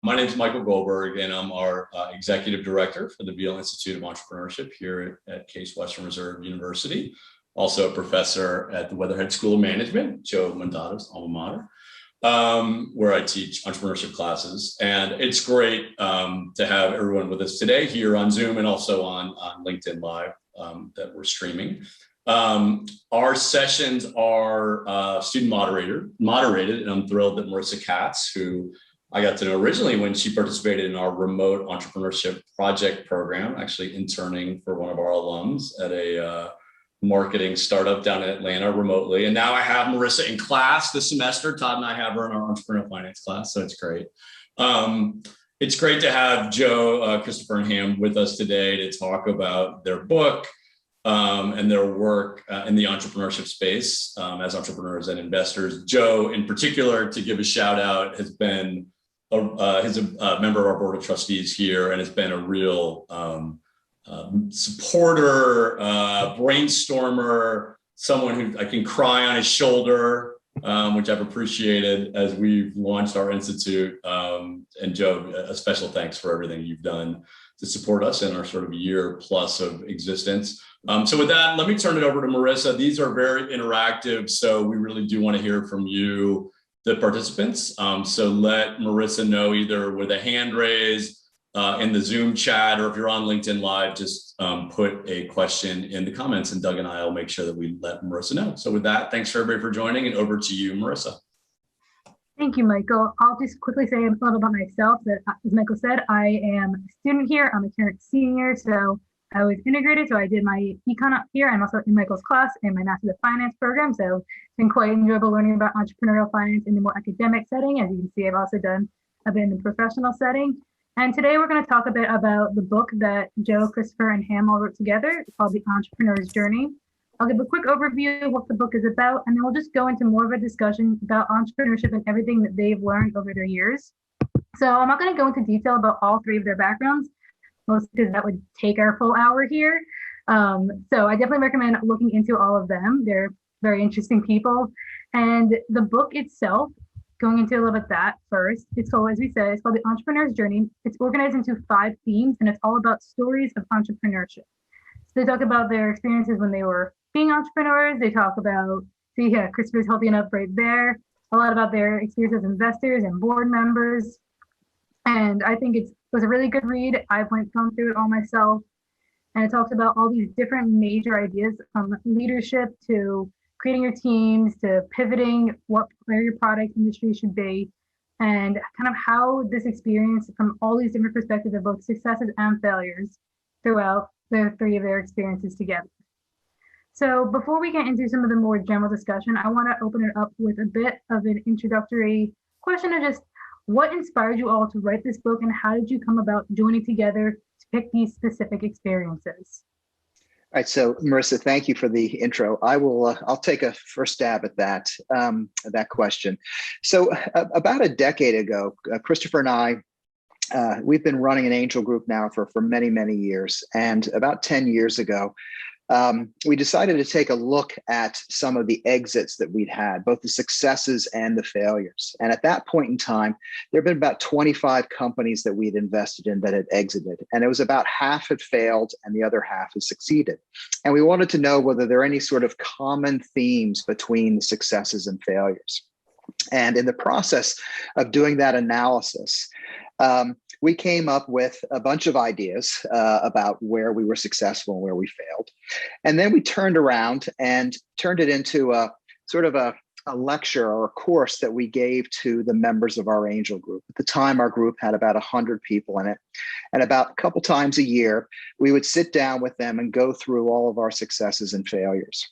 My name is Michael Goldberg, and I'm our Executive Director for the Veale Institute of Entrepreneurship here at Case Western Reserve University. Also a professor at the Weatherhead School of Management, Joe Mandato's alma mater, where I teach entrepreneurship classes. And it's great to have everyone with us today here on Zoom and also on LinkedIn Live that we're streaming. Our sessions are student moderated, and I'm thrilled that Marisa Katz, who I got to know originally when she participated in our remote entrepreneurship project program, actually interning for one of our alums at a marketing startup down in Atlanta remotely. And now I have Marisa in class this semester. Todd and I have her in our entrepreneurial finance class, so it's great. It's great to have Joe, Christopher, and Ham with us today to talk about their book and their work in the entrepreneurship space as entrepreneurs and investors. Joe, in particular, to give a shout out, has been he's a member of our board of trustees here and has been a real supporter, brainstormer, someone who I can cry on his shoulder, which I've appreciated as we've launched our institute. And Joe, a special thanks for everything you've done to support us in our sort of year plus of existence. So with that, let me turn it over to Marisa. These are very interactive, so we really do want to hear from you, the participants. So let Marisa know either with a hand raise in the Zoom chat, or if you're on LinkedIn Live, just put a question in the comments, and Doug and I will make sure that we let Marisa know. So with that, thanks for everybody for joining, and over to you, Marisa. Thank you, Michael. I'll just quickly say a little about myself. That, as Michael said, I am a student here. I'm a current senior, so I was integrated. So I did my econ up here. I'm also in Michael's class in my Master's of Finance program. So it's been quite enjoyable learning about entrepreneurial finance in the more academic setting. As you can see, I've also done a bit in the professional setting. And today we're going to talk a bit about the book that Joe, Christopher, and Ham all wrote together. It's called The Entrepreneur's Journey. I'll give a quick overview of what the book is about, and then we'll just go into more of a discussion about entrepreneurship and everything that they've learned over their years. So I'm not going to go into detail about all three of their backgrounds, mostly because that would take our full hour here. So I definitely recommend looking into all of them. They're very interesting people. And the book itself, going into a little bit of that first, it's called, as we said, it's called The Entrepreneur's Journey. It's organized into 5 themes, and it's all about stories of entrepreneurship. So they talk about their experiences when they were being entrepreneurs. They talk about, see, yeah, Christopher's helping up right there, a lot about their experience as investors and board members. And I think it was a really good read. I've gone through it all myself. And it talks about all these different major ideas, from leadership to creating your teams to pivoting where your product industry should be, and kind of how this experience from all these different perspectives of both successes and failures throughout the 3 of their experiences together. So before we get into some of the more general discussion, I want to open it up with a bit of an introductory question of just what inspired you all to write this book, and how did you come about joining together to pick these specific experiences? All right, so Marisa, thank you for the intro. I'll take a first stab at that question. So about a decade ago, Christopher and I, we've been running an angel group now for many, many years. And about 10 years ago, we decided to take a look at some of the exits that we'd had, both the successes and the failures. And at that point in time, there had been about 25 companies that we'd invested in that had exited. And it was about half had failed and the other half had succeeded. And we wanted to know whether there are any sort of common themes between the successes and failures. And in the process of doing that analysis, we came up with a bunch of ideas about where we were successful and where we failed. And then we turned around and turned it into a sort of a lecture or a course that we gave to the members of our angel group. At the time, our group had about 100 people in it. And about a couple times a year, we would sit down with them and go through all of our successes and failures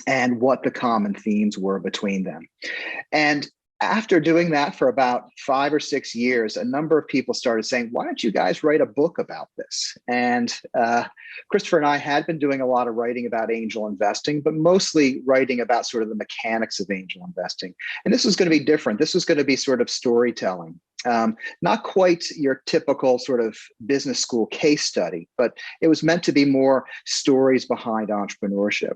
and what the common themes were between them. And after doing that for about 5 or 6 years, a number of people started saying, why don't you guys write a book about this? And Christopher and I had been doing a lot of writing about angel investing, but mostly writing about sort of the mechanics of angel investing. And this was going to be different. This was going to be sort of storytelling. Not quite your typical sort of business school case study, but it was meant to be more stories behind entrepreneurship.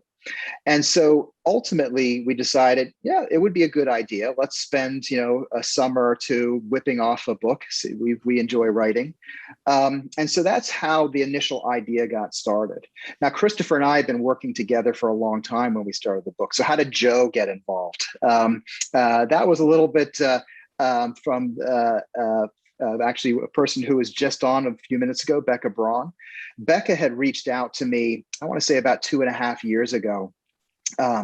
And so ultimately we decided, yeah, it would be a good idea. Let's spend, a summer or two whipping off a book. See, we enjoy writing. And so that's how the initial idea got started. Now, Christopher and I have been working together for a long time when we started the book. So how did Joe get involved? That was a little bit from actually a person who was just on a few minutes ago, Becca Braun. Becca had reached out to me, I want to say about 2.5 years ago.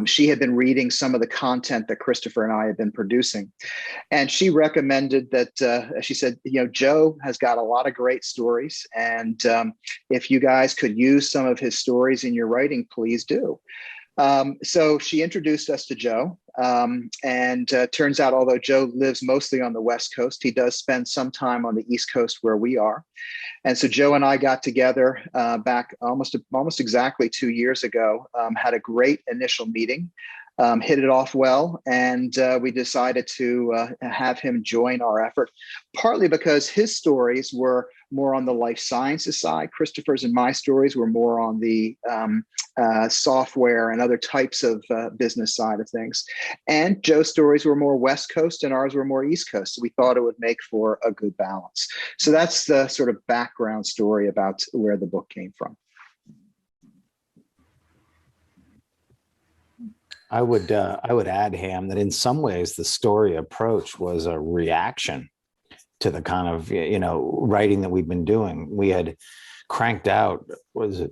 She had been reading some of the content that Christopher and I had been producing. And she recommended that, she said, Joe has got a lot of great stories. And if you guys could use some of his stories in your writing, please do. So she introduced us to Joe. And turns out, although Joe lives mostly on the West Coast, he does spend some time on the East Coast where we are. And so Joe and I got together back almost exactly 2 years ago, had a great initial meeting, hit it off well, and we decided to have him join our effort, partly because his stories were more on the life sciences side. Christopher's and my stories were more on the software and other types of business side of things. And Joe's stories were more West Coast and ours were more East Coast. So we thought it would make for a good balance. So that's the sort of background story about where the book came from. I would add, Ham, that in some ways the story approach was a reaction to the kind of writing that we've been doing. We had cranked out,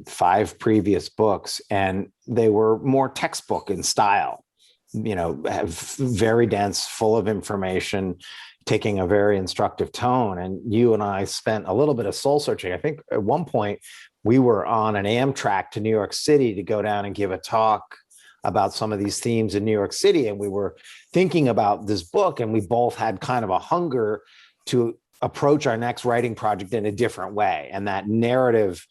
5 previous books, and they were more textbook in style. Have very dense, full of information, taking a very instructive tone. And you and I spent a little bit of soul searching. I think at one point we were on an Amtrak to New York City to go down and give a talk about some of these themes in New York City. And we were thinking about this book, and we both had kind of a hunger to approach our next writing project in a different way. And that narrative,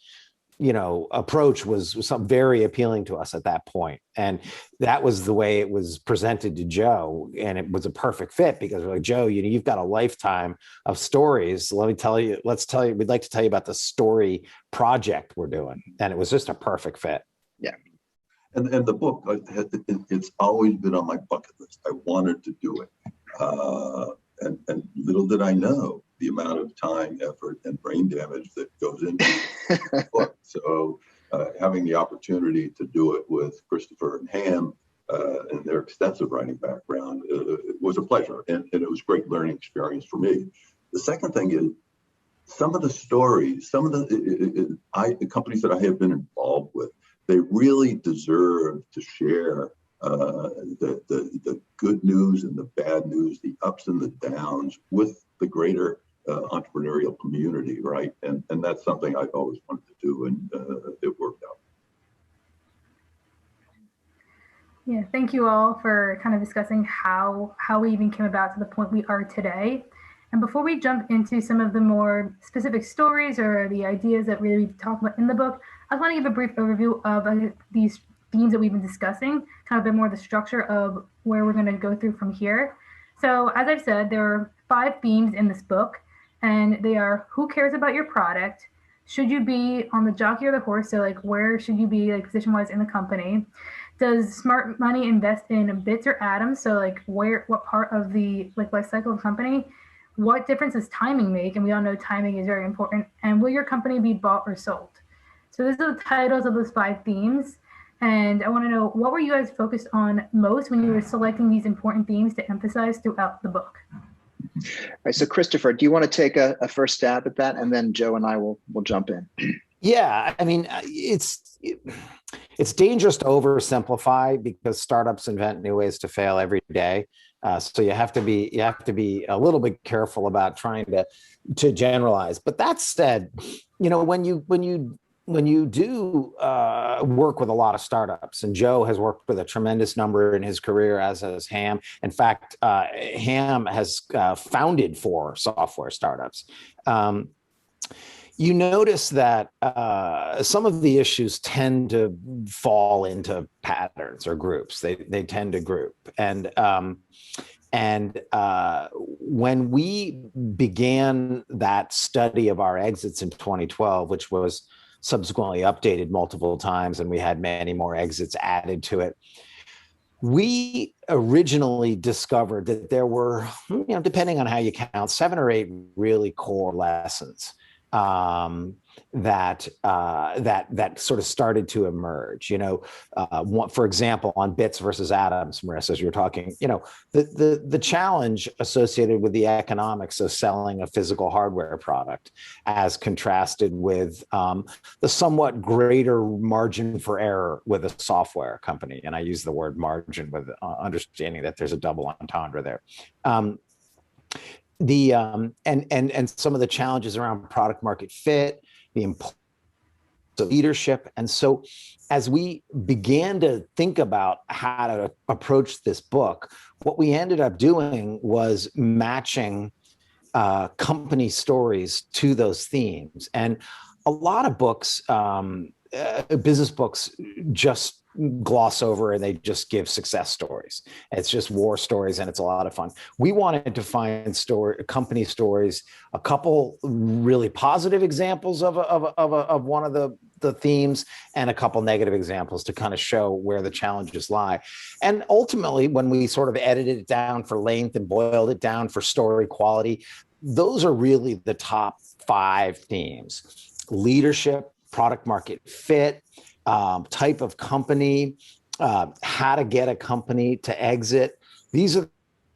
approach was something very appealing to us at that point. And that was the way it was presented to Joe. And it was a perfect fit because we're like, Joe, you've got a lifetime of stories. We'd like to tell you about the story project we're doing. And it was just a perfect fit. Yeah. And the book, it's always been on my bucket list. I wanted to do it. And little did I know the amount of time, effort, and brain damage that goes into the book. So having the opportunity to do it with Christopher and Ham and their extensive writing background, it was a pleasure. And it was a great learning experience for me. The second thing is, some of the stories, some of the companies that I have been involved with, they really deserve to share the good news and the bad news, the ups and the downs with the greater entrepreneurial community, right? And that's something I've always wanted to do, and it worked out. Yeah, thank you all for kind of discussing how we even came about to the point we are today. And before we jump into some of the more specific stories or the ideas that really we talk about in the book, I just want to give a brief overview of these themes that we've been discussing, kind of a bit more the structure of where we're going to go through from here. So as I've said, there are 5 themes in this book, and they are: who cares about your product? Should you be on the jockey or the horse? So like, where should you be like position-wise in the company? Does smart money invest in bits or atoms? So like, what part of the life cycle of the company? What difference does timing make? And we all know timing is very important. And will your company be bought or sold? So these are the titles of those 5 themes. And I want to know, what were you guys focused on most when you were selecting these important themes to emphasize throughout the book? All right, so Christopher, do you want to take a first stab at that? And then Joe and I will jump in. Yeah, I mean, it's dangerous to oversimplify because startups invent new ways to fail every day. So you have to be a little bit careful about trying to generalize. But that said, when you do work with a lot of startups, and Joe has worked with a tremendous number in his career, as has Ham. In fact, Ham has founded 4 software startups. You notice that some of the issues tend to fall into patterns or groups. They tend to group. And when we began that study of our exits in 2012, which was subsequently updated multiple times, and we had many more exits added to it. We originally discovered that there were, depending on how you count, 7 or 8 really core lessons that sort of started to emerge. For example, on bits versus atoms, Marisa, as you were talking, the challenge associated with the economics of selling a physical hardware product, as contrasted with the somewhat greater margin for error with a software company. And I use the word margin with understanding that there's a double entendre there. And some of the challenges around product market fit, the importance of leadership. And so as we began to think about how to approach this book, what we ended up doing was matching company stories to those themes. And a lot of books, business books, just gloss over and they just give success stories. It's just war stories, and it's a lot of fun. We wanted to find company stories, a couple really positive examples of one of the themes, and a couple negative examples to kind of show where the challenges lie. And ultimately, when we sort of edited it down for length and boiled it down for story quality, those are really the top 5 themes: leadership, product market fit, type of company, how to get a company to exit. These are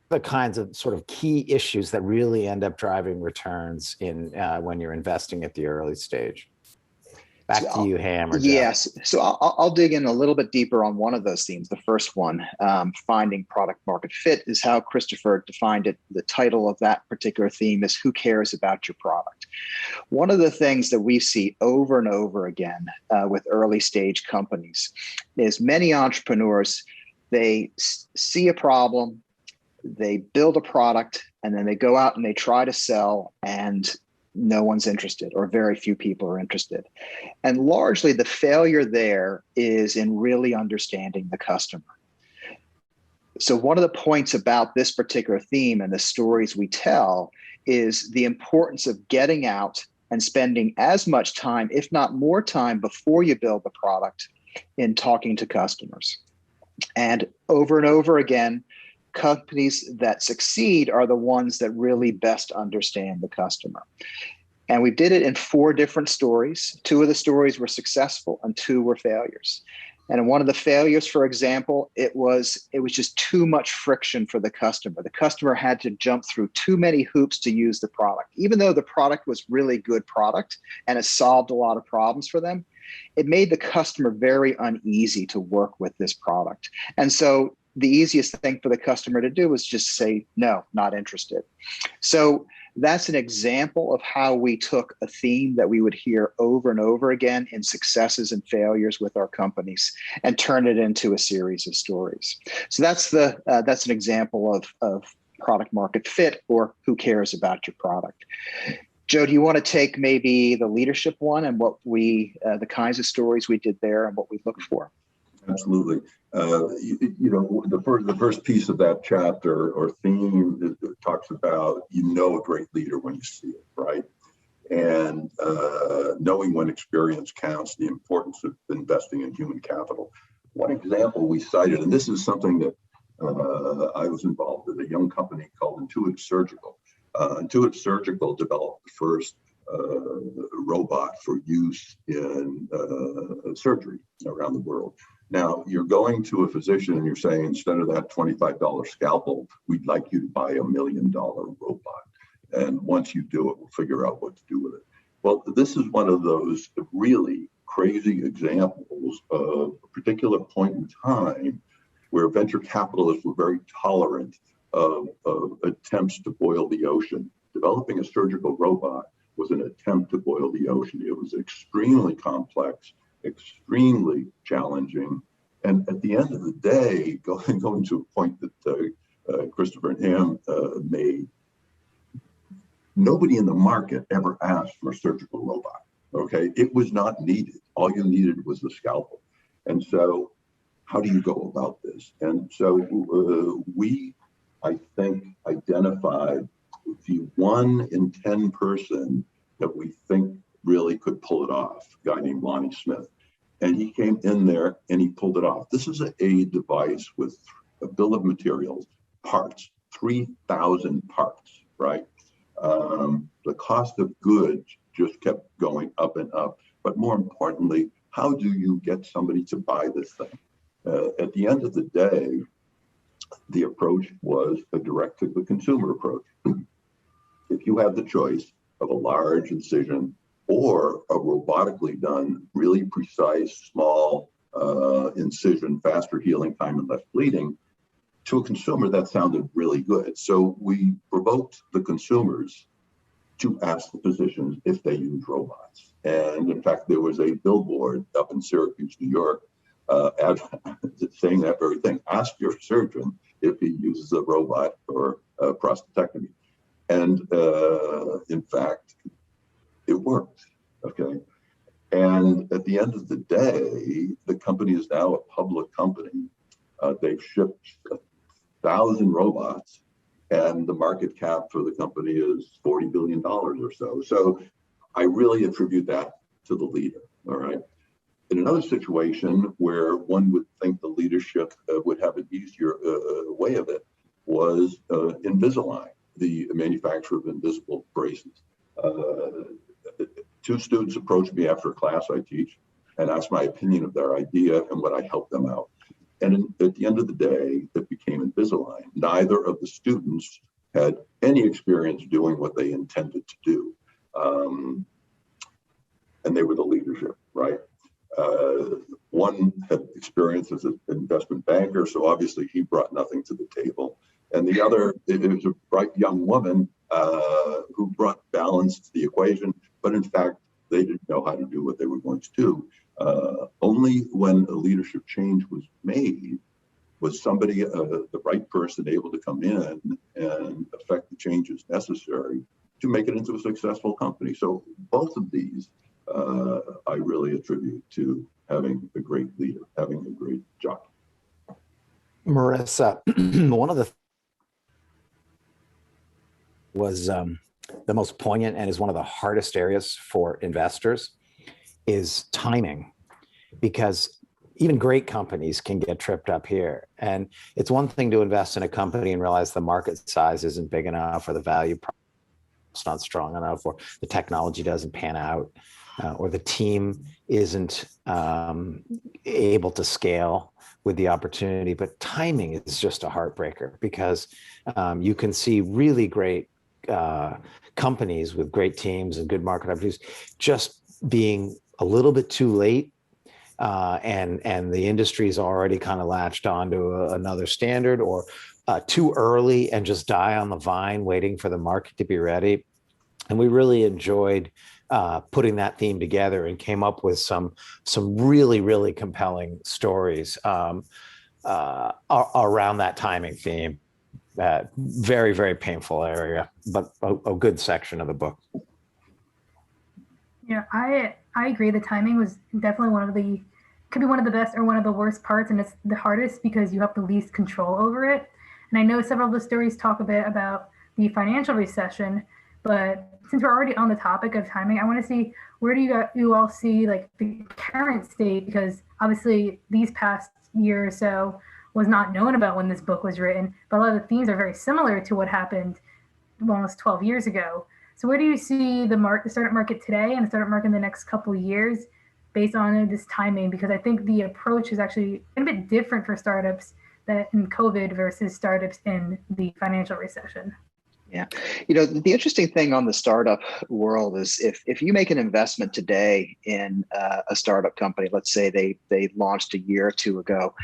the kinds of sort of key issues that really end up driving returns in when you're investing at the early stage. Back to you, Ham. Yes. So I'll dig in a little bit deeper on one of those themes. The first one, finding product market fit, is how Christopher defined it. The title of that particular theme is "Who Cares About Your Product?" One of the things that we see over and over again with early stage companies is many entrepreneurs, they see a problem, they build a product, and then they go out and they try to sell, and no one's interested, or very few people are interested. And largely the failure there is in really understanding the customer. So one of the points about this particular theme and the stories we tell is the importance of getting out and spending as much time, if not more time, before you build the product in talking to customers. And over again, companies that succeed are the ones that really best understand the customer. And we did it in 4 different stories. 2 of the stories were successful and 2 were failures. And in one of the failures, for example, it was just too much friction for the customer. The customer had to jump through too many hoops to use the product. Even though the product was really good product and it solved a lot of problems for them, it made the customer very uneasy to work with this product. And so the easiest thing for the customer to do was just say, no, not interested. So that's an example of how we took a theme that we would hear over and over again in successes and failures with our companies and turn it into a series of stories. So that's an example of product market fit, or who cares about your product. Joe, do you want to take maybe the leadership one and what the kinds of stories we did there and what we looked for? Absolutely. The first piece of that chapter or theme talks about, a great leader when you see it, right? And knowing when experience counts, the importance of investing in human capital. One example we cited, and this is something that I was involved with, a young company called Intuitive Surgical. Intuitive Surgical developed the first robot for use in surgery around the world. Now, you're going to a physician and you're saying, instead of that $25 scalpel, we'd like you to buy $1 million robot. And once you do it, we'll figure out what to do with it. Well, this is one of those really crazy examples of a particular point in time where venture capitalists were very tolerant of attempts to boil the ocean. Developing a surgical robot was an attempt to boil the ocean. It was extremely complex, extremely challenging. And at the end of the day, going to a point that Christopher and Ham made, nobody in the market ever asked for a surgical robot, okay? It was not needed. All you needed was the scalpel. And so how do you go about this? And so we, I think, identified the 1 in 10 person that we think really could pull it off, a guy named Lonnie Smith. And he came in there and he pulled it off. This is a device with a bill of materials, parts, 3,000 parts, right? The cost of goods just kept going up and up. But more importantly, how do you get somebody to buy this thing? At the end of the day, the approach was a direct-to-the-consumer approach. If you have the choice of a large incision or a robotically done, really precise, small incision, faster healing time and less bleeding, to a consumer, that sounded really good. So we provoked the consumers to ask the physicians if they use robots. And in fact, there was a billboard up in Syracuse, New York, saying that very thing. Ask your surgeon if he uses a robot for prostatectomy. And in fact, it worked, okay? And at the end of the day, the company is now a public company. They've shipped 1,000 robots, and the market cap for the company is $40 billion or so. So I really attribute that to the leader, all right? In another situation where one would think the leadership would have an easier way of it was Invisalign, the manufacturer of invisible braces. Two students approached me after a class I teach and asked my opinion of their idea and would I help them out. And at the end of the day, it became Invisalign. Neither of the students had any experience doing what they intended to do. And they were the leadership, right? One had experience as an investment banker, so obviously he brought nothing to the table. And the other, it was a bright young woman who brought balance to the equation, but in fact, they didn't know how to do what they were going to do. Only when a leadership change was made was somebody, the right person, able to come in and affect the changes necessary to make it into a successful company. So both of these, I really attribute to having a great leader, having a great job. Marisa, one of the was the most poignant and is one of the hardest areas for investors is timing, because even great companies can get tripped up here. And it's one thing to invest in a company and realize the market size isn't big enough, or the value it's not strong enough, or the technology doesn't pan out, or the team isn't able to scale with the opportunity. But timing is just a heartbreaker, because you can see really great companies with great teams and good market opportunities just being a little bit too late, and the industry's already kind of latched onto another standard, or too early and just die on the vine waiting for the market to be ready. And we really enjoyed putting that theme together and came up with some really, really compelling stories around that timing theme. Very, very painful area, but a good section of the book. Yeah, I agree. The timing was definitely could be one of the best or one of the worst parts, and it's the hardest because you have the least control over it. And I know several of the stories talk a bit about the financial recession, but since we're already on the topic of timing, I want to see, where do you all see like the current state? Because obviously these past year or so was not known about when this book was written, but a lot of the themes are very similar to what happened almost 12 years ago. So where do you see the startup market today and the startup market in the next couple of years based on this timing? Because I think the approach is actually a bit different for startups that in COVID versus startups in the financial recession. Yeah. You know, the interesting thing on the startup world is if you make an investment today in a startup company, let's say they launched a year or two ago,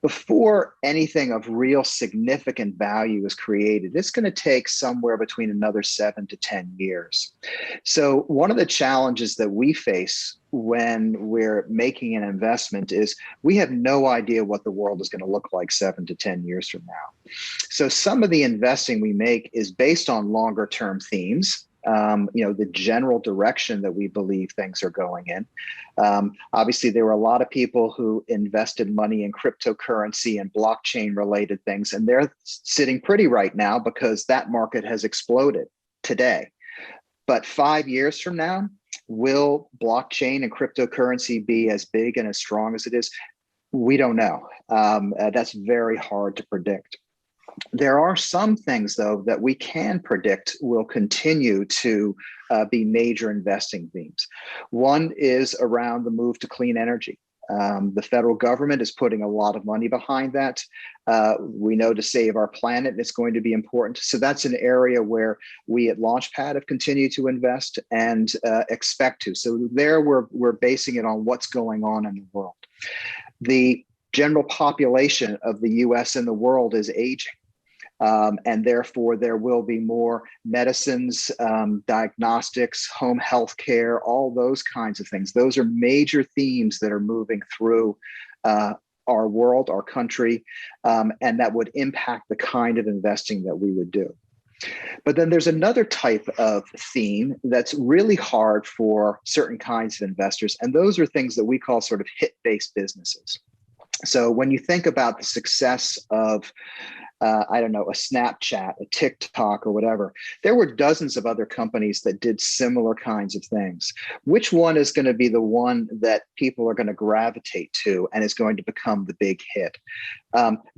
before anything of real significant value is created, it's going to take somewhere between another 7 to 10 years. So one of the challenges that we face when we're making an investment is we have no idea what the world is going to look like 7 to 10 years from now. So some of the investing we make is based on longer term themes. The general direction that we believe things are going in. Obviously, there were a lot of people who invested money in cryptocurrency and blockchain related things, and they're sitting pretty right now because that market has exploded today. But 5 years from now, Will blockchain and cryptocurrency be as big and as strong as it is? We don't know. That's very hard to predict. There are some things, though, that we can predict will continue to be major investing themes. One is around the move to clean energy. The federal government is putting a lot of money behind that. We know to save our planet, it's going to be important. So that's an area where we at Launchpad have continued to invest and expect to. So there we're basing it on what's going on in the world. The general population of the US and the world is aging. And therefore, there will be more medicines, diagnostics, home health care, all those kinds of things. Those are major themes that are moving through our world, our country, and that would impact the kind of investing that we would do. But then there's another type of theme that's really hard for certain kinds of investors, and those are things that we call sort of hit-based businesses. So when you think about the success of I don't know, a Snapchat, a TikTok, or whatever, there were dozens of other companies that did similar kinds of things. Which one is going to be the one that people are going to gravitate to and is going to become the big hit?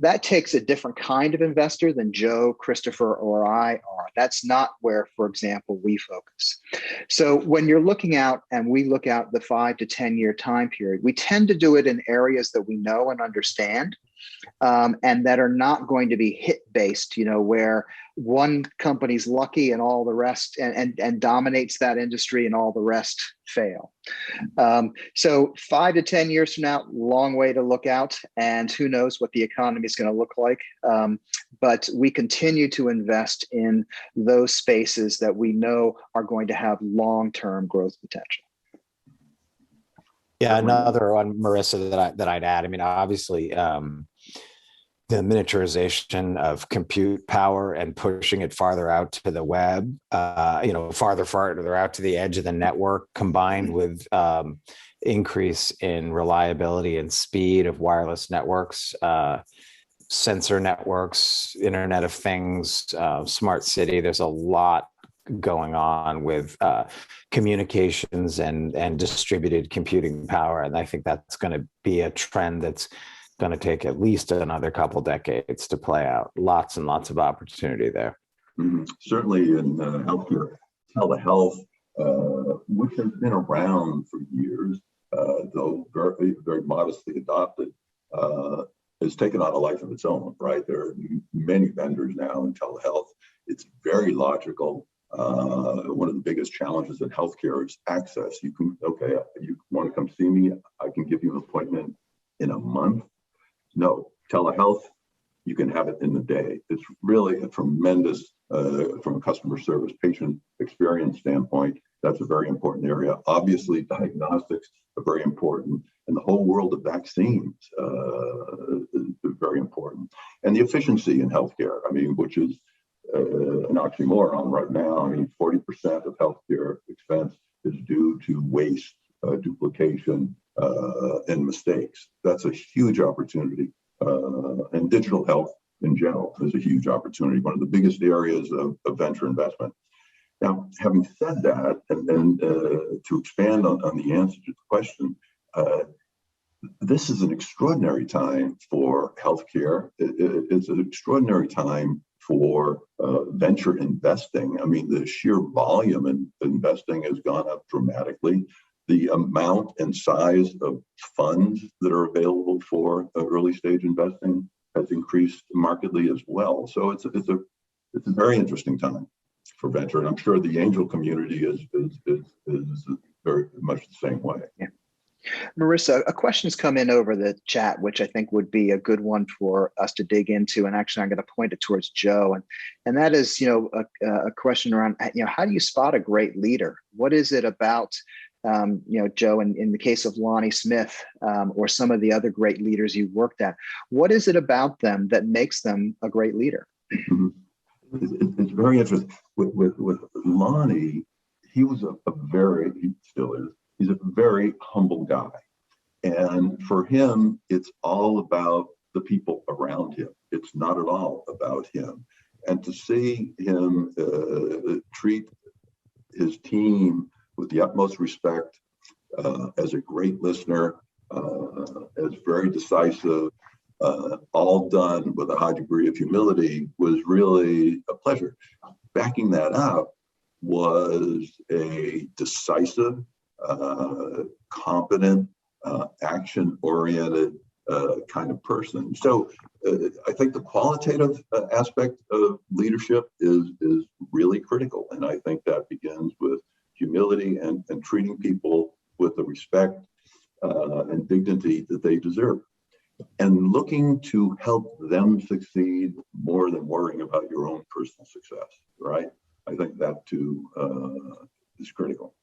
That takes a different kind of investor than Joe, Christopher, or I are. That's not where, for example, we focus. So when you're looking out and we look out the 5 to 10 year time period, we tend to do it in areas that we know and understand. And that are not going to be hit-based, you know, where one company's lucky and all the rest and dominates that industry and all the rest fail. So 5 to 10 years from now, long way to look out, and who knows what the economy is going to look like. But we continue to invest in those spaces that we know are going to have long-term growth potential. Yeah, another one, Marisa, that I'd add. I mean, obviously, the miniaturization of compute power and pushing it farther out to the web, farther out to the edge of the network, combined with increase in reliability and speed of wireless networks, sensor networks, Internet of Things, smart city. There's a lot going on with communications and distributed computing power. And I think that's going to be a trend that's going to take at least another couple decades to play out. Lots and lots of opportunity there. Mm-hmm. Certainly in healthcare, telehealth, which has been around for years, though very, very modestly adopted, has taken on a life of its own, right? There are many vendors now in telehealth. It's very logical. One of the biggest challenges in healthcare is access. You want to come see me? I can give you an appointment in a month. No, telehealth, you can have it in the day. It's really a tremendous, from a customer service, patient experience standpoint, that's a very important area. Obviously, diagnostics are very important, and the whole world of vaccines is very important. And the efficiency in healthcare, I mean, which is an oxymoron right now. I mean, 40% of healthcare expense is due to waste, duplication, and mistakes. That's a huge opportunity. And digital health in general is a huge opportunity, one of the biggest areas of venture investment. Now, having said that, and to expand on the answer to the question, this is an extraordinary time for healthcare. It's an extraordinary time for venture investing. I mean, the sheer volume in investing has gone up dramatically. The amount and size of funds that are available for early stage investing has increased markedly as well. So it's a very interesting time for venture, and I'm sure the angel community is very much the same way. Yeah. Marisa, a question has come in over the chat, which I think would be a good one for us to dig into. And actually, I'm going to point it towards Joe, and that is, a question around, how do you spot a great leader? What is it about? Joe, in the case of Lonnie Smith, or some of the other great leaders you've worked at, what is it about them that makes them a great leader? Mm-hmm. It's very interesting. With Lonnie, he was he still is, he's a very humble guy. And for him, it's all about the people around him. It's not at all about him. And to see him treat his team with the utmost respect, as a great listener, as very decisive, all done with a high degree of humility, was really a pleasure. Backing that up was a decisive, competent, action-oriented kind of person. So I think the qualitative aspect of leadership is really critical. And I think that begins with humility and treating people with the respect and dignity that they deserve, and looking to help them succeed more than worrying about your own personal success, right? I think that too is critical.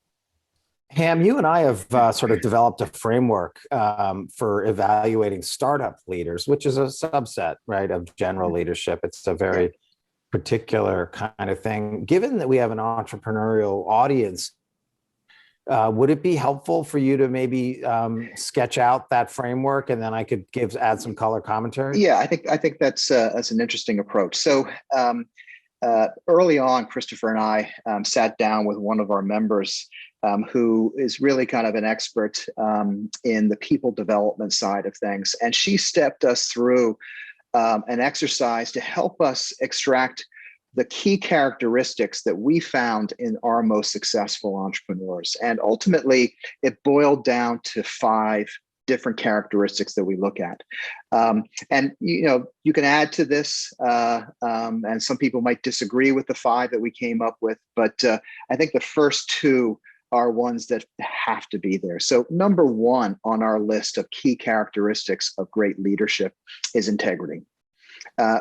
Ham, you and I have sort of developed a framework for evaluating startup leaders, which is a subset, right, of general leadership. It's a very particular kind of thing. Given that we have an entrepreneurial audience, would it be helpful for you to maybe sketch out that framework, and then I could add some color commentary? Yeah, I think that's an interesting approach. So early on, Christopher and I sat down with one of our members who is really kind of an expert in the people development side of things. And she stepped us through an exercise to help us extract the key characteristics that we found in our most successful entrepreneurs. And ultimately, it boiled down to 5 different characteristics that we look at. And, you can add to this, and some people might disagree with the 5 that we came up with, but I think the first 2 are ones that have to be there. So number 1 on our list of key characteristics of great leadership is integrity.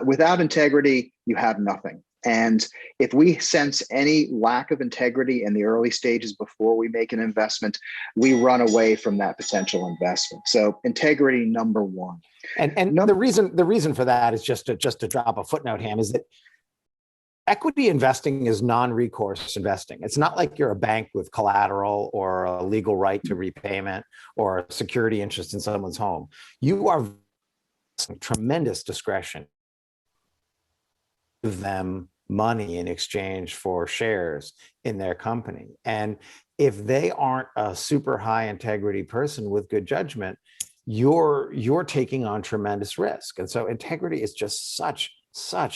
Without integrity, you have nothing. And if we sense any lack of integrity in the early stages before we make an investment, we run away from that potential investment. So integrity, number 1. And the reason for that is just to drop a footnote, Ham, is that equity investing is non-recourse investing. It's not like you're a bank with collateral or a legal right to repayment or a security interest in someone's home. You are tremendous discretion. Give them money in exchange for shares in their company. And if they aren't a super high integrity person with good judgment, you're taking on tremendous risk. And so integrity is just such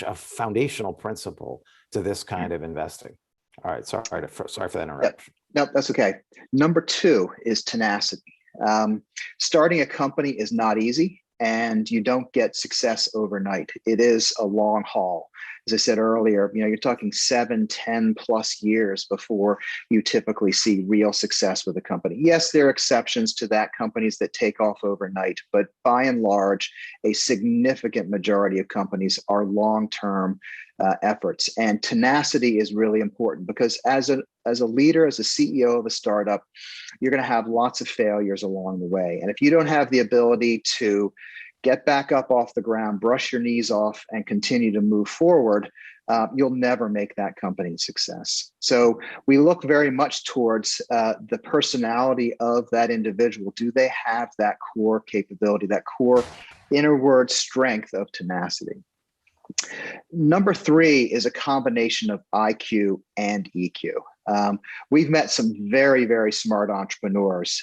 a foundational principle to this kind of investing. All right, sorry for the interruption. No, that's okay. Number 2 is tenacity. Starting a company is not easy, and you don't get success overnight. It is a long haul. As I said earlier, you're talking 7, 10 plus years before you typically see real success with a company. Yes, there are exceptions to that, companies that take off overnight, but by and large, a significant majority of companies are long-term efforts. And tenacity is really important because as a leader, as a CEO of a startup, you're going to have lots of failures along the way. And if you don't have the ability to get back up off the ground, brush your knees off, and continue to move forward, you'll never make that company a success. So we look very much towards the personality of that individual. Do they have that core capability, that core inward strength of tenacity? Number 3 is a combination of IQ and EQ. We've met some very, very smart entrepreneurs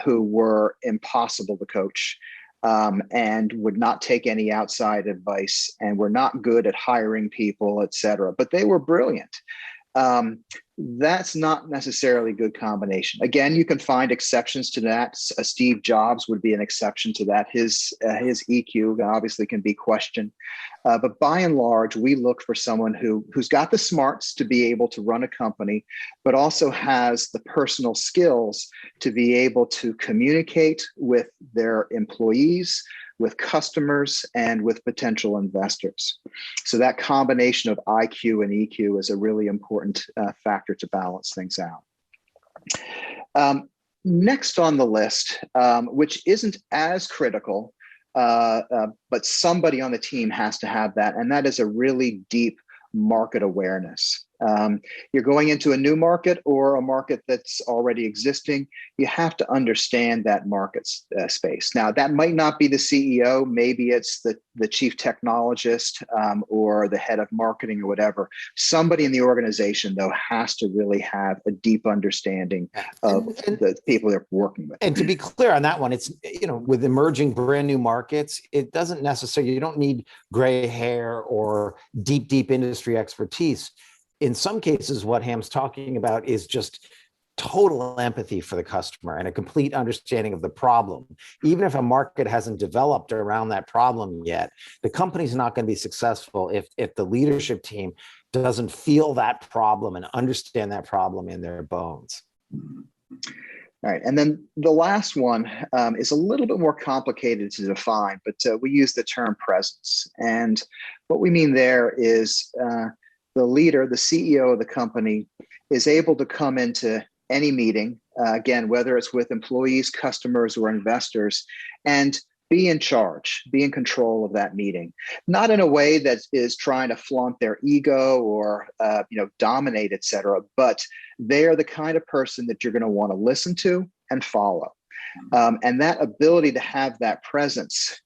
who were impossible to coach. And would not take any outside advice and were not good at hiring people, et cetera, but they were brilliant. That's not necessarily a good combination. Again, you can find exceptions to that. Steve Jobs would be an exception to that. His EQ obviously can be questioned. But by and large, we look for someone who's got the smarts to be able to run a company, but also has the personal skills to be able to communicate with their employees, with customers, and with potential investors. So that combination of IQ and EQ is a really important factor to balance things out. Next on the list, which isn't as critical, but somebody on the team has to have that, and that is a really deep market awareness. You're going into a new market or a market that's already existing. You have to understand that market space. Now, that might not be the CEO. Maybe it's the chief technologist or the head of marketing or whatever. Somebody in the organization, though, has to really have a deep understanding of the people they're working with. And to be clear on that one, it's, with emerging brand new markets, it doesn't necessarily, you don't need gray hair or deep industry expertise. In some cases, what Ham's talking about is just total empathy for the customer and a complete understanding of the problem. Even if a market hasn't developed around that problem yet, the company's not going to be successful if the leadership team doesn't feel that problem and understand that problem in their bones. All right, and then the last one is a little bit more complicated to define, but we use the term presence. And what we mean there is the leader, the CEO of the company, is able to come into any meeting, again, whether it's with employees, customers, or investors, and be in charge, be in control of that meeting. Not in a way that is trying to flaunt their ego or dominate, et cetera, but they are the kind of person that you're going to want to listen to and follow. And that ability to have that presence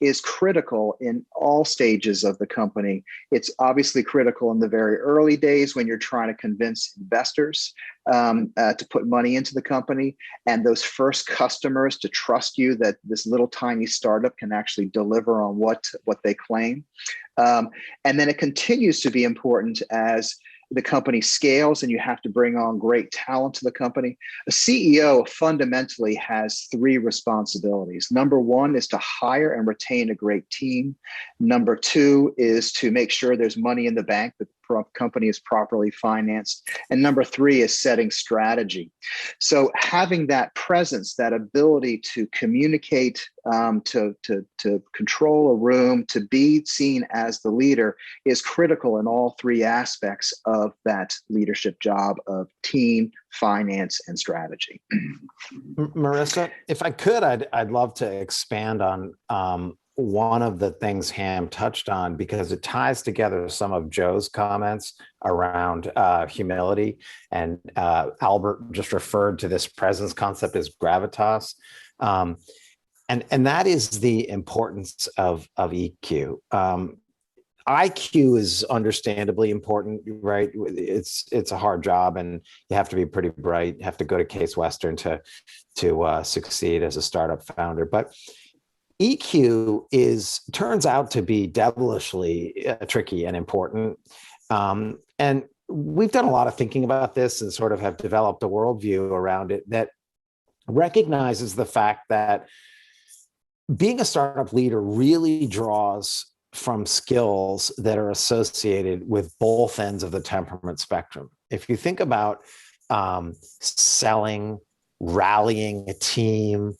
is critical in all stages of the company. It's obviously critical in the very early days when you're trying to convince investors to put money into the company, and those first customers to trust you that this little tiny startup can actually deliver on what they claim. And then it continues to be important as the company scales and you have to bring on great talent to the company. A CEO fundamentally has three responsibilities. Number one is to hire and retain a great team. Number two is to make sure there's money in the bank, that the company is properly financed. And number three is setting strategy. So having that presence, that ability to communicate, to control a room, to be seen as the leader is critical in all three aspects of that leadership job of team, finance, and strategy. Marisa, if I could, I'd love to expand on one of the things Ham touched on, because it ties together some of Joe's comments around humility, and Albert just referred to this presence concept as gravitas. And that is the importance of EQ. IQ is understandably important, right? It's a hard job, and you have to be pretty bright. You have to go to Case Western to succeed as a startup founder. But EQ turns out to be devilishly tricky and important. And we've done a lot of thinking about this and sort of have developed a worldview around it that recognizes the fact that being a startup leader really draws from skills that are associated with both ends of the temperament spectrum. If you think about selling, rallying a team,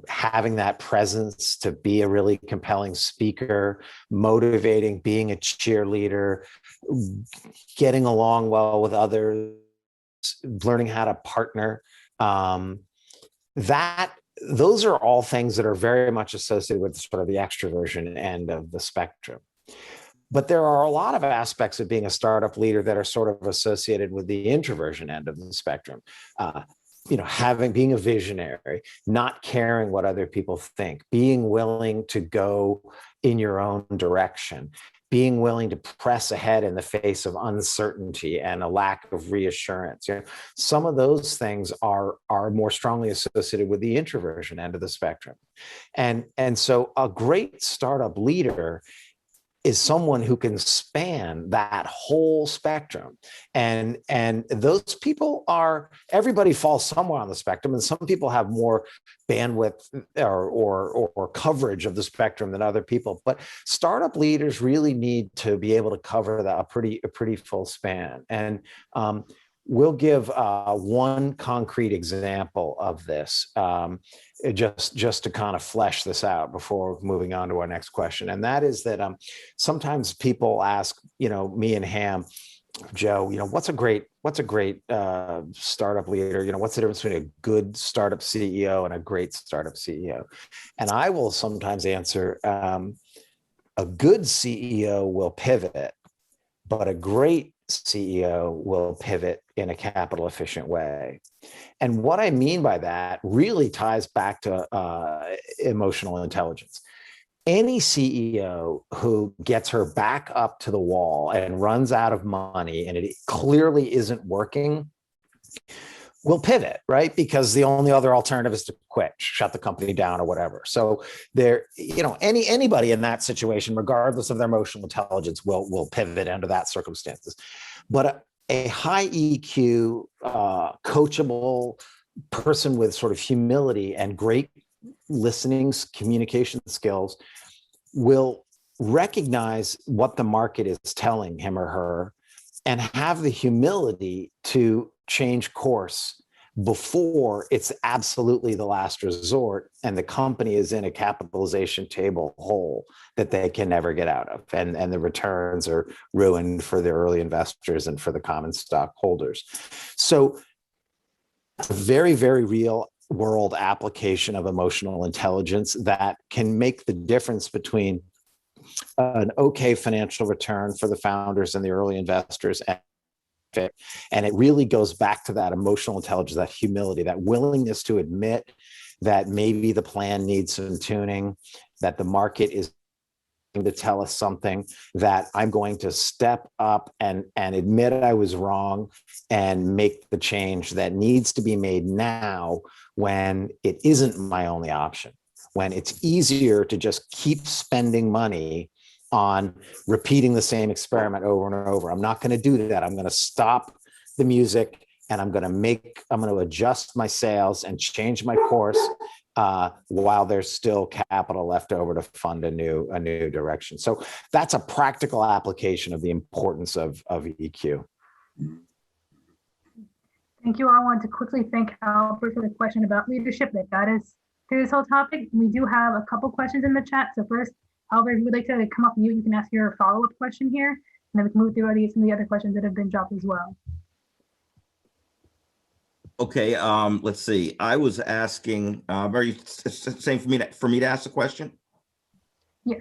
having that presence to be a really compelling speaker, motivating, being a cheerleader, getting along well with others, learning how to partner, those are all things that are very much associated with sort of the extroversion end of the spectrum. But there are a lot of aspects of being a startup leader that are sort of associated with the introversion end of the spectrum. Being a visionary, not caring what other people think, being willing to go in your own direction, being willing to press ahead in the face of uncertainty and a lack of reassurance. Some of those things are more strongly associated with the introversion end of the spectrum. And so a great startup leader is someone who can span that whole spectrum. And those people everybody falls somewhere on the spectrum, and some people have more bandwidth or coverage of the spectrum than other people. But startup leaders really need to be able to cover a pretty full span. And we'll give one concrete example of this, just to kind of flesh this out before moving on to our next question. And that is that sometimes people ask, me and Ham, Joe, what's a great startup leader? What's the difference between a good startup CEO and a great startup CEO? And I will sometimes answer, a good CEO will pivot, but a great CEO will pivot in a capital efficient way. And what I mean by that really ties back to emotional intelligence. Any CEO who gets her back up to the wall and runs out of money and it clearly isn't working will pivot, right? Because the only other alternative is to quit, shut the company down or whatever. So there, anybody in that situation, regardless of their emotional intelligence, will pivot under that circumstances. But a high EQ, coachable person with sort of humility and great listening, communication skills will recognize what the market is telling him or her and have the humility to change course before it's absolutely the last resort and the company is in a capitalization table hole that they can never get out of, and the returns are ruined for the early investors and for the common stock holders. So a very, very real world application of emotional intelligence that can make the difference between an okay financial return for the founders and the early investors and it really goes back to that emotional intelligence, that humility, that willingness to admit that maybe the plan needs some tuning, that the market is to tell us something, that I'm going to step up and admit I was wrong and make the change that needs to be made now when it isn't my only option, when it's easier to just keep spending money on repeating the same experiment over and over. I'm not going to do that. I'm going to stop the music and I'm going to adjust my sails and change my course while there's still capital left over to fund a new direction. So that's a practical application of the importance of EQ. Thank you. I want to quickly thank Albert for the question about leadership that got us through this whole topic. We do have a couple questions in the chat. So first, Albert, if you would like to come off mute, you can ask your follow-up question here, and then we can move through some of the other questions that have been dropped as well. Okay, let's see. I was asking, same for me to ask the question? Yes.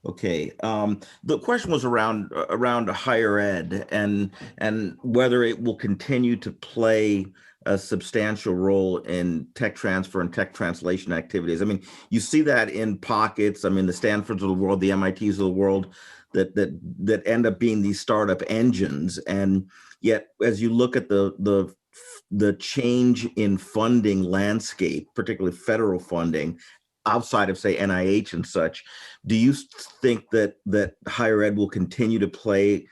Okay, the question was around higher ed and whether it will continue to play a substantial role in tech transfer and tech translation activities. I mean, you see that in pockets. I mean, the Stanfords of the world, the MITs of the world, that end up being these startup engines. And yet, as you look at the change in funding landscape, particularly federal funding, outside of, say, NIH and such, do you think that higher ed will continue to play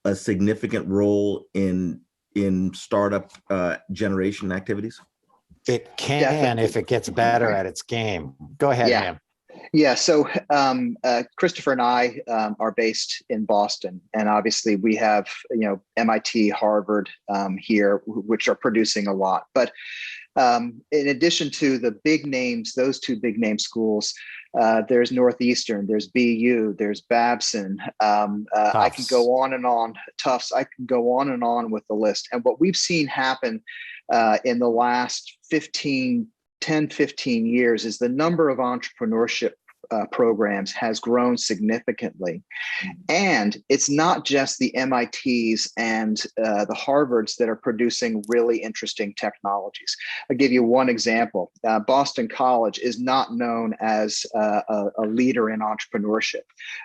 a significant role in startup generation activities? It can if it gets better at its game. Go ahead, Ham. Yeah, so Christopher and I are based in Boston, and obviously we have MIT, Harvard here, which are producing a lot. But in addition to the big names, those two big name schools, there's Northeastern, there's BU, there's Babson. I can go on and on. Tufts. I can go on and on with the list. And what we've seen happen in the last 10, 15 years is the number of entrepreneurship programs has grown significantly. And it's not just the MITs and the Harvards that are producing really interesting technologies. I'll give you one example. Boston College is not known as a leader in entrepreneurship,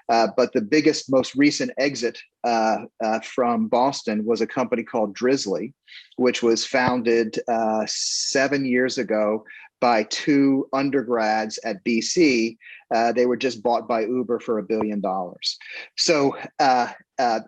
but the biggest, most recent exit from Boston was a company called Drizzly, which was founded 7 years ago by two undergrads at BC. They were just bought by Uber for $1 billion. So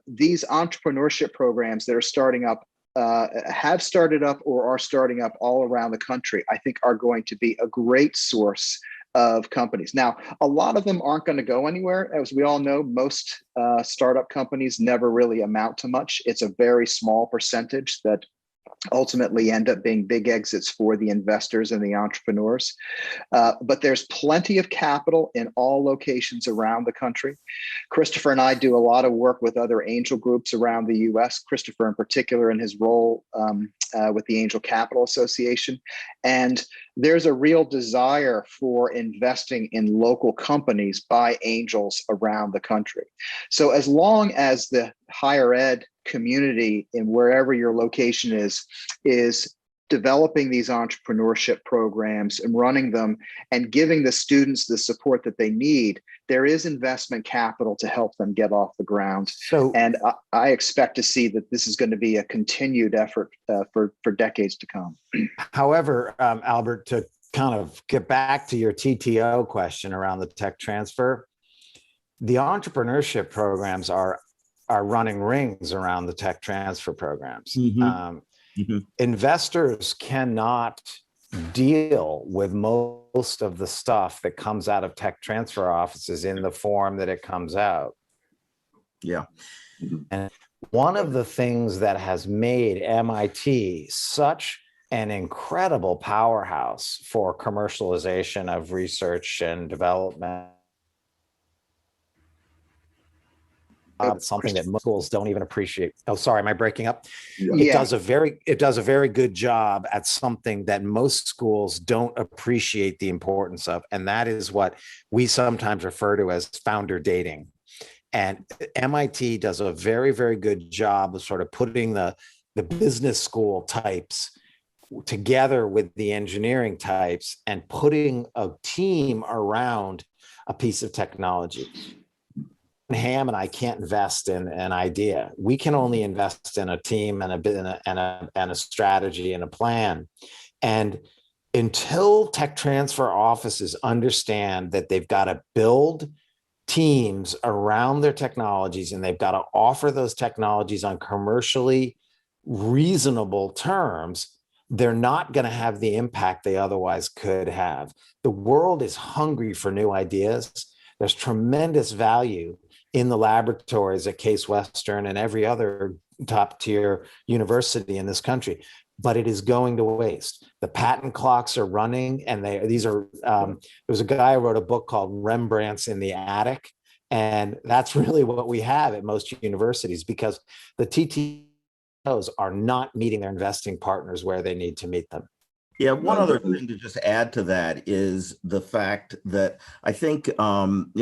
these entrepreneurship programs that are starting up, have started up or are starting up all around the country, I think are going to be a great source of companies. Now, a lot of them aren't going to go anywhere. As we all know, most startup companies never really amount to much. It's a very small percentage that ultimately end up being big exits for the investors and the entrepreneurs. But there's plenty of capital in all locations around the country. Christopher and I do a lot of work with other angel groups around the US, Christopher in particular in his role with the Angel Capital Association. And there's a real desire for investing in local companies by angels around the country. So as long as the higher ed community in wherever your location is developing these entrepreneurship programs and running them and giving the students the support that they need. There is investment capital to help them get off the ground. So, and I expect to see that this is going to be a continued effort for decades to come. However, Albert, to kind of get back to your TTO question around the tech transfer, the entrepreneurship programs are running rings around the tech transfer programs. Investors cannot deal with most of the stuff that comes out of tech transfer offices in the form that it comes out. Yeah. And one of the things that has made MIT such an incredible powerhouse for commercialization of research and development, something that most schools don't even appreciate. Oh, sorry, am I breaking up? Yeah. It does a very good job at something that most schools don't appreciate the importance of, and that is what we sometimes refer to as founder dating. And MIT does a very, very good job of sort of putting the business school types together with the engineering types and putting a team around a piece of technology. Ham and I can't invest in an idea. We can only invest in a team and a strategy and a plan. And until tech transfer offices understand that they've got to build teams around their technologies and they've got to offer those technologies on commercially reasonable terms, they're not going to have the impact they otherwise could have. The world is hungry for new ideas. There's tremendous value in the laboratories at Case Western and every other top tier university in this country, but it is going to waste. The patent clocks are running, and there was a guy who wrote a book called Rembrandt's in the Attic, and that's really what we have at most universities because the TTOs are not meeting their investing partners where they need to meet them. Yeah, one other thing to just add to that is the fact that I think, I'm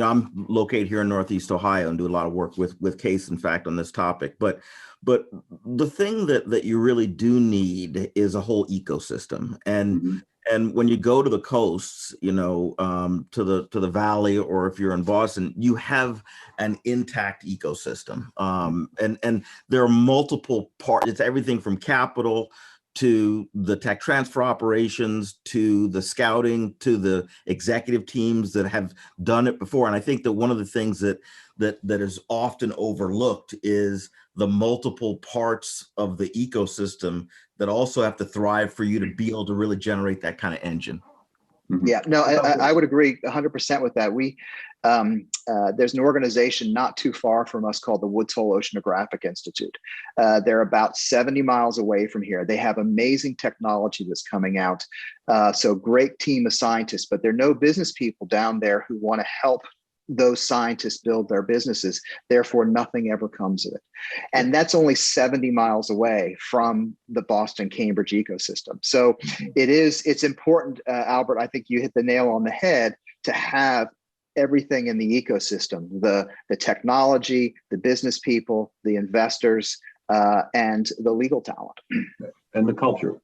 located here in Northeast Ohio and do a lot of work with Case, in fact, on this topic. But the thing that you really do need is a whole ecosystem. And and when you go to the coasts, to the Valley, or if you're in Boston, you have an intact ecosystem. And there are multiple parts. It's everything from capital to the tech transfer operations, to the scouting, to the executive teams that have done it before. And I think that one of the things that is often overlooked is the multiple parts of the ecosystem that also have to thrive for you to be able to really generate that kind of engine. Yeah, no, I would agree 100% with that. There's an organization not too far from us called the Woods Hole Oceanographic Institute. They're about 70 miles away from here. They have amazing technology that's coming out. So great team of scientists, but there are no business people down there who want to help those scientists build their businesses. Therefore, nothing ever comes of it. And that's only 70 miles away from the Boston Cambridge ecosystem. So it's important, Albert, I think you hit the nail on the head, to have everything in the ecosystem, the technology, the business people, the investors, and the legal talent. And the culture,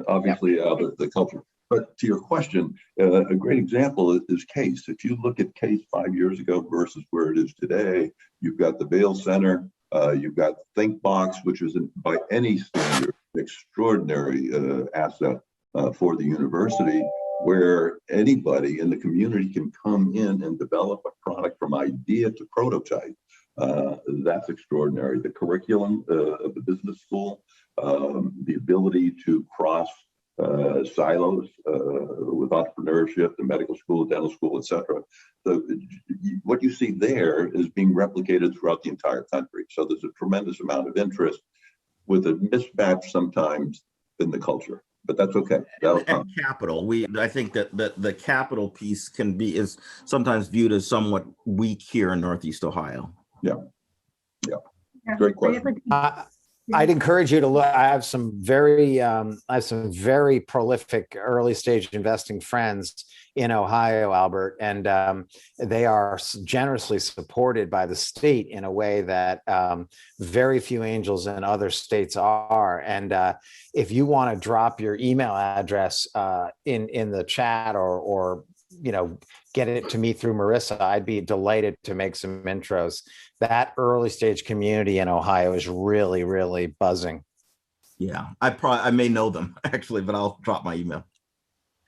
obviously, the culture. But to your question, a great example is Case. If you look at Case 5 years ago versus where it is today, you've got the Veale Center, you've got ThinkBox, which is by any standard extraordinary asset for the university, where anybody in the community can come in and develop a product from idea to prototype. That's extraordinary. The curriculum of the business school, the ability to cross silos with entrepreneurship, the medical school, dental school, etc. What you see there is being replicated throughout the entire country. So there's a tremendous amount of interest, with a mismatch sometimes in the culture. But that's okay. And capital. I think that the capital piece is sometimes viewed as somewhat weak here in Northeast Ohio. Yeah. Great question. I'd encourage you to look. I have some very prolific early stage investing friends in Ohio, Albert, and they are generously supported by the state in a way that very few angels in other states are. And if you want to drop your email address in the chat or get it to me through Marisa, I'd be delighted to make some intros. That early stage community in Ohio is really, really buzzing. Yeah, I may know them actually, but I'll drop my email.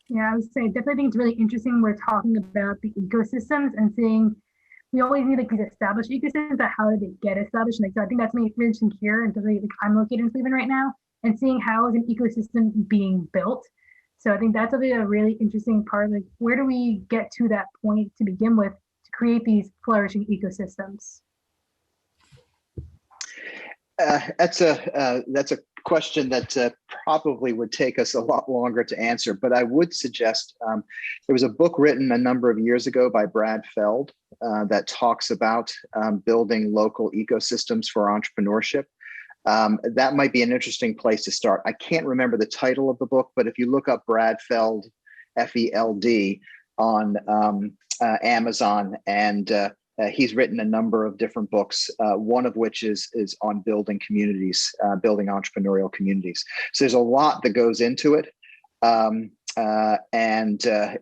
Yeah, I would say definitely think it's really interesting. We're talking about the ecosystems and seeing we always need like these established ecosystems, but how did they get established? Like, so I think that's really interesting here, and like I'm located in Cleveland right now, and seeing how is an ecosystem being built. So I think that's a really interesting part. Like, where do we get to that point to begin with to create these flourishing ecosystems? That's a question that probably would take us a lot longer to answer, but I would suggest there was a book written a number of years ago by Brad Feld that talks about building local ecosystems for entrepreneurship. That might be an interesting place to start. I can't remember the title of the book, but if you look up Brad Feld, F-E-L-D, on Amazon, and he's written a number of different books, one of which is on building communities, building entrepreneurial communities. So there's a lot that goes into it.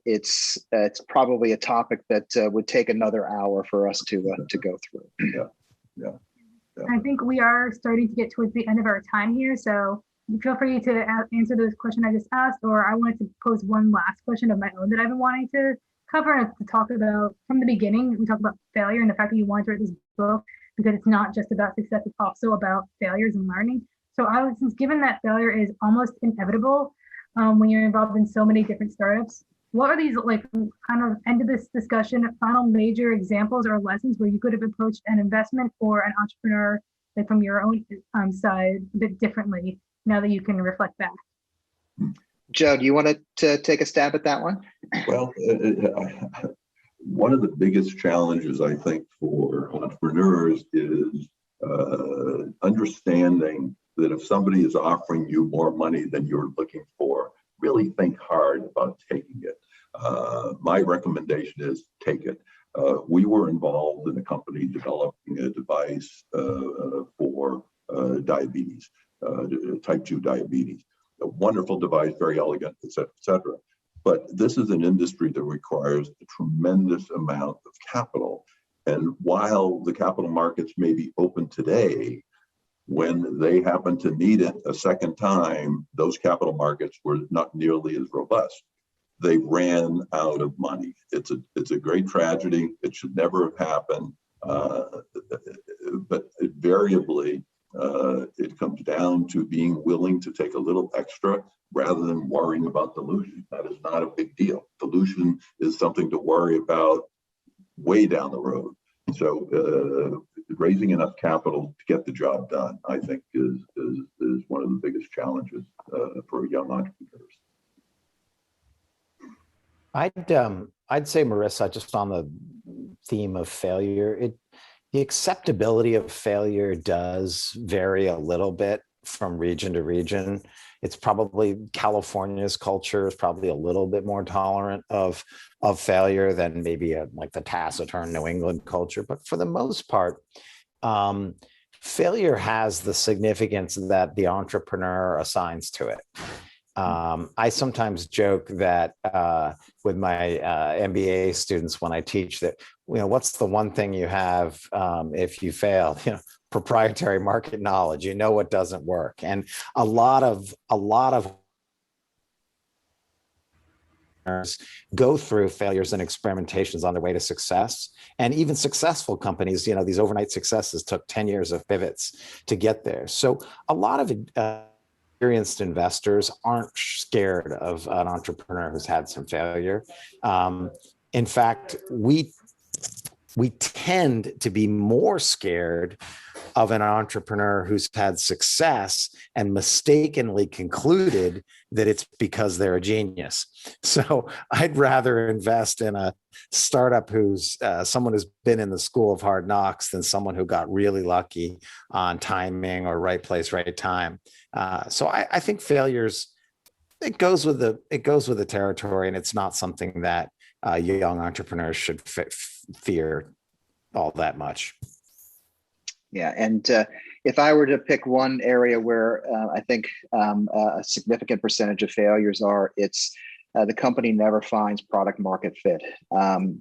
It's probably a topic that would take another hour for us to go through. Yeah. I think we are starting to get towards the end of our time here, so feel free to answer those questions I just asked, or I wanted to pose one last question of my own that I've been wanting to cover and to talk about from the beginning. We talked about failure and the fact that you wanted to write this book because it's not just about success, it's also about failures and learning. So since given that failure is almost inevitable when you're involved in so many different startups, what are these like kind of end of this discussion, final major examples or lessons where you could have approached an investment or an entrepreneur like from your own side a bit differently now that you can reflect back? Joe, do you want to take a stab at that one? Well, one of the biggest challenges I think for entrepreneurs is understanding that if somebody is offering you more money than you're looking for, really think hard about taking it. My recommendation is take it. We were involved in a company developing a device for diabetes, type 2 diabetes. A wonderful device, very elegant, et cetera, et cetera. But this is an industry that requires a tremendous amount of capital. And while the capital markets may be open today, when they happen to need it a second time, those capital markets were not nearly as robust. They ran out of money. It's a great tragedy. It should never have happened. But invariably, it comes down to being willing to take a little extra rather than worrying about dilution. That is not a big deal. Dilution is something to worry about way down the road. So raising enough capital to get the job done, I think, is one of the biggest challenges for young entrepreneurs. I'd say, Marisa, just on the theme of failure, the acceptability of failure does vary a little bit from region to region. It's probably California's culture is probably a little bit more tolerant of failure than maybe like the taciturn New England culture. But for the most part, failure has the significance that the entrepreneur assigns to it. I sometimes joke that with my MBA students when I teach that, what's the one thing you have if you fail? Proprietary market knowledge. What doesn't work, and a lot of go through failures and experimentations on their way to success. And even successful companies, these overnight successes took 10 years of pivots to get there. So a lot of experienced investors aren't scared of an entrepreneur who's had some failure. In fact, we tend to be more scared of an entrepreneur who's had success and mistakenly concluded that it's because they're a genius. So I'd rather invest in a startup who's someone who's been in the school of hard knocks than someone who got really lucky on timing or right place, right time. So I think failures, it goes with the territory, and it's not something that young entrepreneurs should fear all that much. Yeah, and if I were to pick one area where I think a significant percentage of failures are, it's the company never finds product market fit.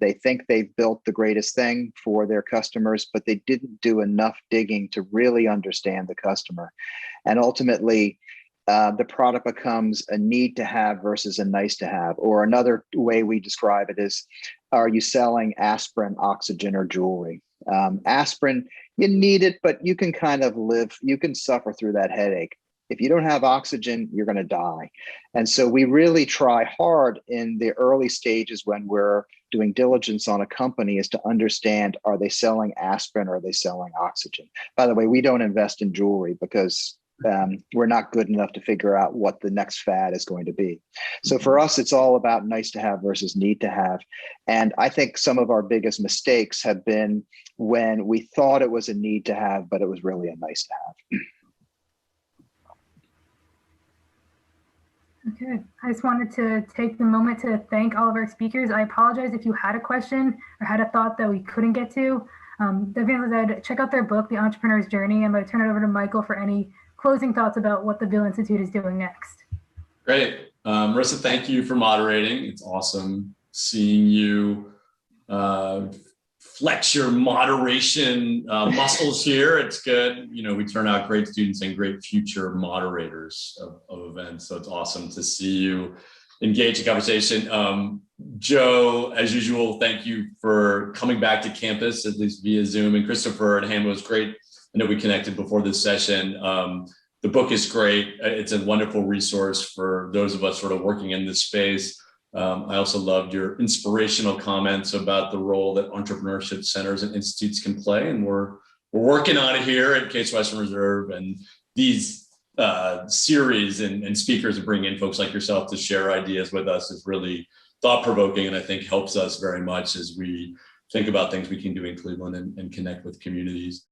They think they've built the greatest thing for their customers, but they didn't do enough digging to really understand the customer. And ultimately, the product becomes a need to have versus a nice to have. Or another way we describe it is, are you selling aspirin, oxygen, or jewelry? Aspirin, you need it, but you can kind of you can suffer through that headache. If you don't have oxygen, you're going to die. And so we really try hard in the early stages when we're doing diligence on a company is to understand, are they selling aspirin or are they selling oxygen? By the way, we don't invest in jewelry because we're not good enough to figure out what the next fad is going to be. So for us, it's all about nice to have versus need to have. And I think some of our biggest mistakes have been when we thought it was a need to have, but it was really a nice to have. Okay, I just wanted to take the moment to thank all of our speakers. I apologize if you had a question or had a thought that we couldn't get to. Definitely said, check out their book, The Entrepreneur's Journey. I'm going to turn it over to Michael for any closing thoughts about what the Veale Institute is doing next. Great. Marisa, thank you for moderating. It's awesome seeing you flex your moderation muscles here. It's good. You know, we turn out great students and great future moderators of events. So it's awesome to see you engage in conversation. Joe, as usual, thank you for coming back to campus, at least via Zoom. And Christopher and Ham, was great. I know we connected before this session. The book is great. It's a wonderful resource for those of us sort of working in this space. I also loved your inspirational comments about the role that entrepreneurship centers and institutes can play. And we're working on it here at Case Western Reserve. And these series and speakers that bring in folks like yourself to share ideas with us is really thought-provoking, and I think helps us very much as we think about things we can do in Cleveland and connect with communities.